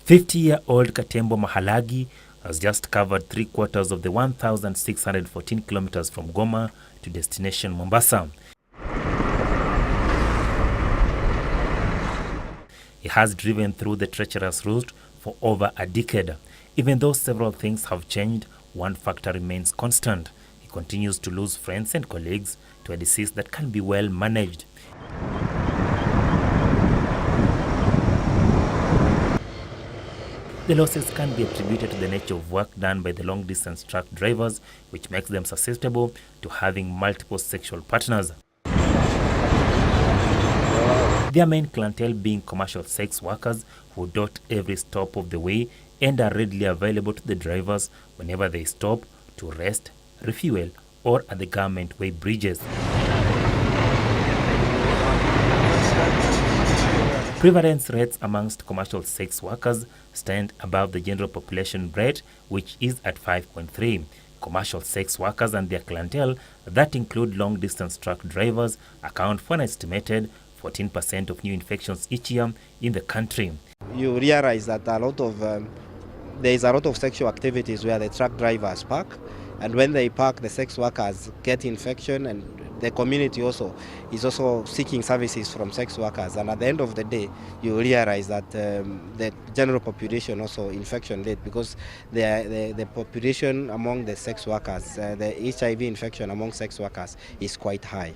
50-year-old Katembo Mahalagi has just covered 3/4 of the 1,614 kilometers from Goma to destination Mombasa. He has driven through the treacherous route for over a decade. Even though several things have changed, one factor remains constant. He continues to lose friends and colleagues to a disease that can be well managed. The losses can be attributed to the nature of work done by the long-distance truck drivers, which makes them susceptible to having multiple sexual partners. Their main clientele being commercial sex workers who dot every stop of the way and are readily available to the drivers whenever they stop to rest, refuel, or at the government way bridges. Prevalence rates amongst commercial sex workers stand above the general population rate, which is at 5.3. Commercial sex workers and their clientele, that include long-distance truck drivers, account for an estimated 14% of new infections each year in the country. You realize that there is a lot of sexual activities where the truck drivers park, and when they park, the sex workers get infection, and the community also is also seeking services from sex workers. And at the end of the day, you realize that the general population also infection rate, because the population among the sex workers, the HIV infection among sex workers is quite high.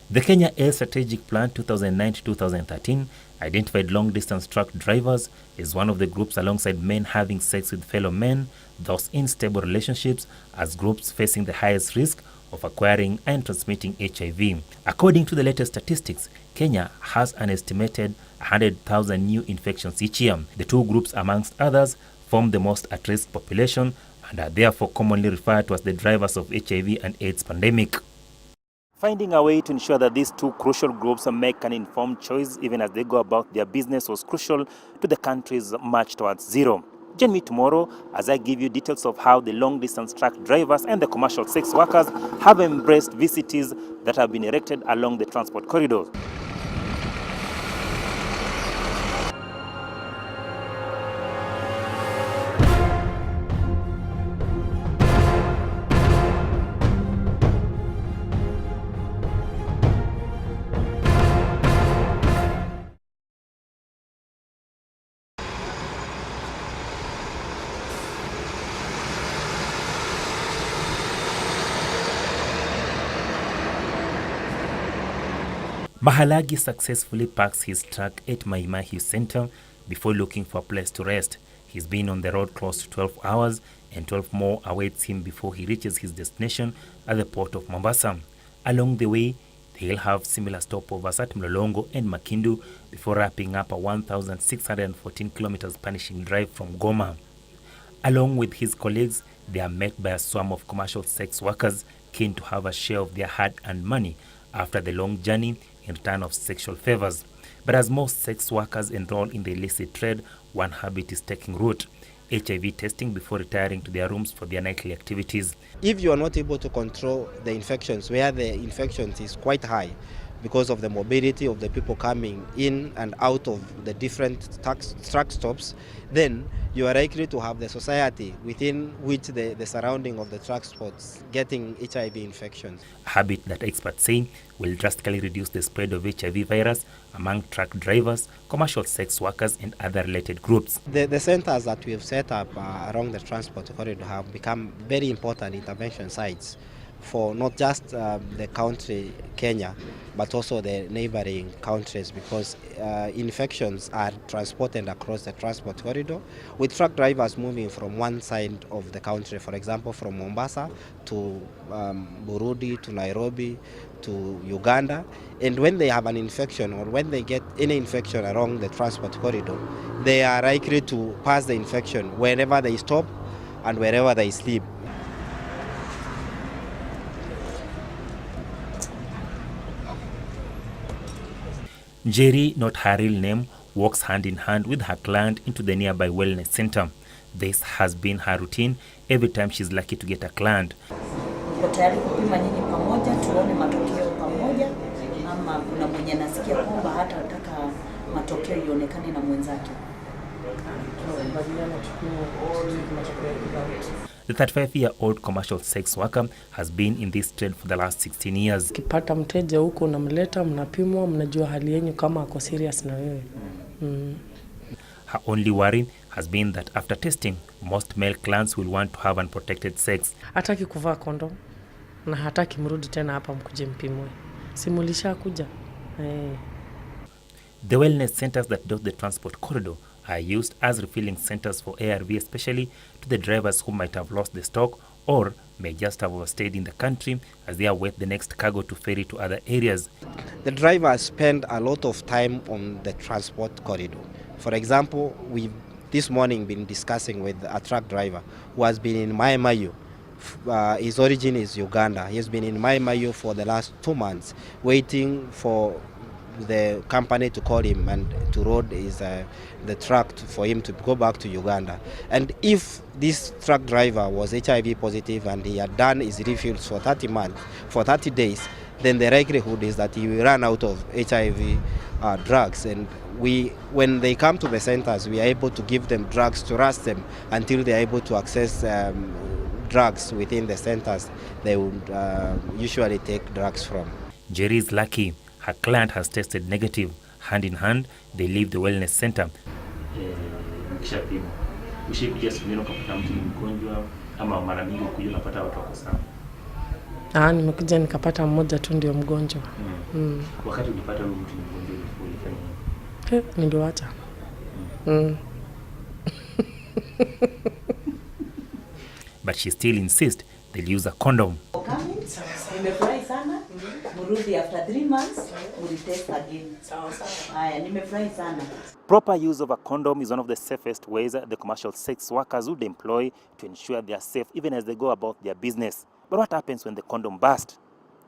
The Kenya AIDS Strategic Plan 2009-2013 identified long-distance truck drivers as one of the groups alongside men having sex with fellow men, thus in stable relationships, as groups facing the highest risk of acquiring and transmitting HIV. According to the latest statistics, Kenya has an estimated 100,000 new infections each year. The two groups, amongst others, form the most at-risk population and are therefore commonly referred to as the drivers of HIV and AIDS pandemic. Finding a way to ensure that these two crucial groups make an informed choice even as they go about their business was crucial to the country's march towards zero. Join me tomorrow as I give you details of how the long-distance truck drivers and the commercial sex workers have embraced VCTs that have been erected along the transport corridors. Mahalagi successfully parks his truck at Maimahiu Center before looking for a place to rest. He's been on the road close to 12 hours and 12 more awaits him before he reaches his destination at the port of Mombasa. Along the way, he'll have similar stopovers at Mlolongo and Makindu before wrapping up a 1,614 kilometers punishing drive from Goma. Along with his colleagues, they are met by a swarm of commercial sex workers keen to have a share of their hard-earned money after the long journey in return of sexual favors. But as most sex workers enroll in the illicit trade, one habit is taking root: HIV testing before retiring to their rooms for their nightly activities. If you are not able to control the infections, where the infections is quite high because of the mobility of the people coming in and out of the different truck stops, then you are likely to have the society within which the surrounding of the truck spots getting HIV infections. A habit that experts say will drastically reduce the spread of HIV virus among truck drivers, commercial sex workers, and other related groups. The centers that we have set up around the transport corridor have become very important intervention sites for not just the country Kenya, but also the neighboring countries, because infections are transported across the transport corridor, with truck drivers moving from one side of the country, for example from Mombasa to Burundi to Nairobi to Uganda. And when they have an infection, or when they get any infection along the transport corridor, they are likely to pass the infection wherever they stop and wherever they sleep. Jerry, not her real name, walks hand in hand with her client into the nearby wellness center. This has been her routine every time she's lucky to get a client. Niko tayari kupima nyinyi pamoja tuone matokeo pamoja, ama kuna mwenye nasikia kwamba hata nataka matokeo ionekane na mwenzake. The 35-year-old commercial sex worker has been in this trade for the last 16 years. Ukipata mteja huko unamleta, mnapimwa, mnajua hali yenu kama ako serious na wewe. Her only worry has been that after testing, most male clients will want to have unprotected sex. Hataki kuvaa condom na hataki mrudi tena hapa mkuje mpimwe. Simulisha kuja. The wellness centers that dot the transport corridor are used as refilling centers for ARV, especially to the drivers who might have lost the stock or may just have overstayed in the country as they await the next cargo to ferry to other areas. The drivers spend a lot of time on the transport corridor. For example, we've this morning been discussing with a truck driver who has been in Mai Mahiu. His origin is Uganda. He has been in Mai Mahiu for the last 2 months, waiting for the company to call him and to load the truck for him to go back to Uganda. And if this truck driver was HIV positive and he had done his refills for 30 days, then the likelihood is that he will run out of HIV drugs. And when they come to the centers, we are able to give them drugs to rest them until they are able to access drugs within the centers they would usually take drugs from. Jerry is lucky. Her client has tested negative. Hand in hand, they leave the wellness center. Nimekuja nikapata mmoja tu ndio mgonjwa. Wakati ulipata huyu mtu mgonjwa ulifanya nini? Niliacha. But she still insists they'll use a condom. Nimefurahi sana. Murudi after 3 months, we'll test again. Haya, nimefurahi sana. Proper use of a condom is one of the safest ways the commercial sex workers would employ to ensure they are safe even as they go about their business. But what happens when the condom bursts?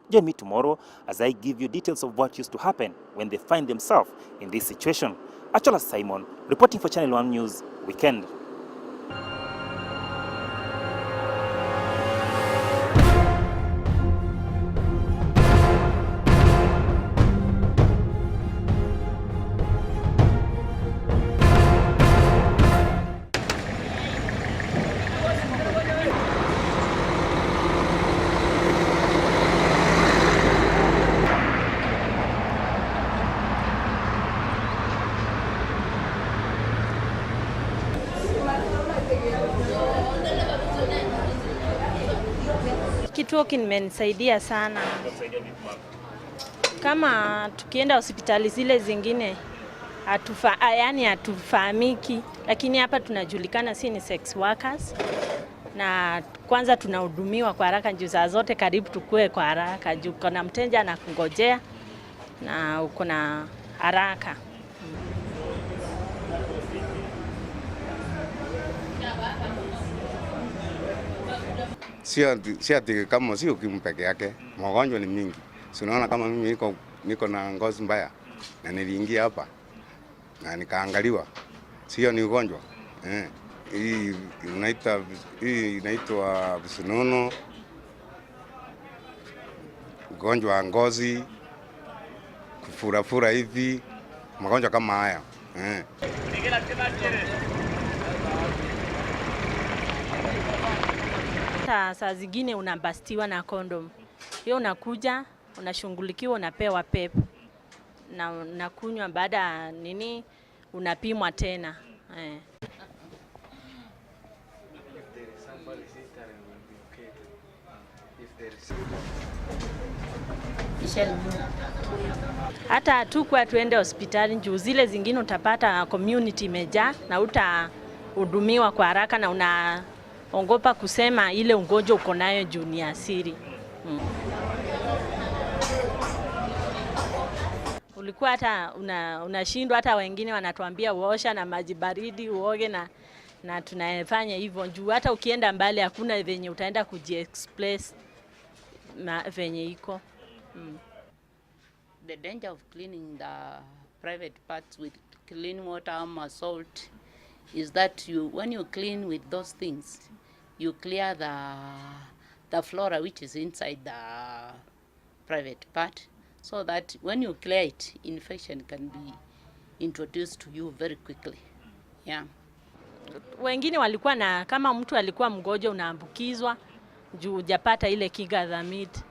Join me tomorrow as I give you details of what used to happen when they find themselves in this situation. Achola Simon, reporting for Channel 1 News, Weekend. Kituo kimenisaidia sana. Kama tukienda hospitali zile zingine hatufahamiki, lakini hapa tunajulikana si ni sex workers, na kwanza tunahudumiwa kwa haraka juu saa zote karibu tukue kwa haraka juu kuna mteja na kungojea na uko na haraka. Si ati kama si ukimwi peke yake, magonjwa ni mingi. Si unaona kama mimi niko na ngozi mbaya na niliingia hapa na nikaangaliwa. Sio ni ugonjwa. Hii inaitwa visonono, ugonjwa wa ngozi, kufura hivi, magonjwa kama haya. Saa zingine unabastiwa na condom. Hiyo unakuja, unashughulikiwa, unapewa pep. Na unakunywa baada nini unapimwa tena. Hata tukua tuende hospitali juu zile zingine utapata community imejaa na utahudumiwa kwa haraka na unaogopa kusema ile ugonjwa uko nayo juu ni asiri. Ulikuwa hata unashindwa, hata wengine wanatuambia uosha na maji baridi uoge na tunafanya hivyo juu hata ukienda mbali hakuna venye utaenda kujiexpress venye iko. The danger of cleaning the private parts with clean water or salt is that when you clean with those things, you clear the flora which is inside the private part, so that when you clear it, infection can be introduced to you very quickly. Yeah. Wengine walikuwa na, kama mtu alikuwa mgonjwa unaambukizwa juu hujapata ile kinga za miti.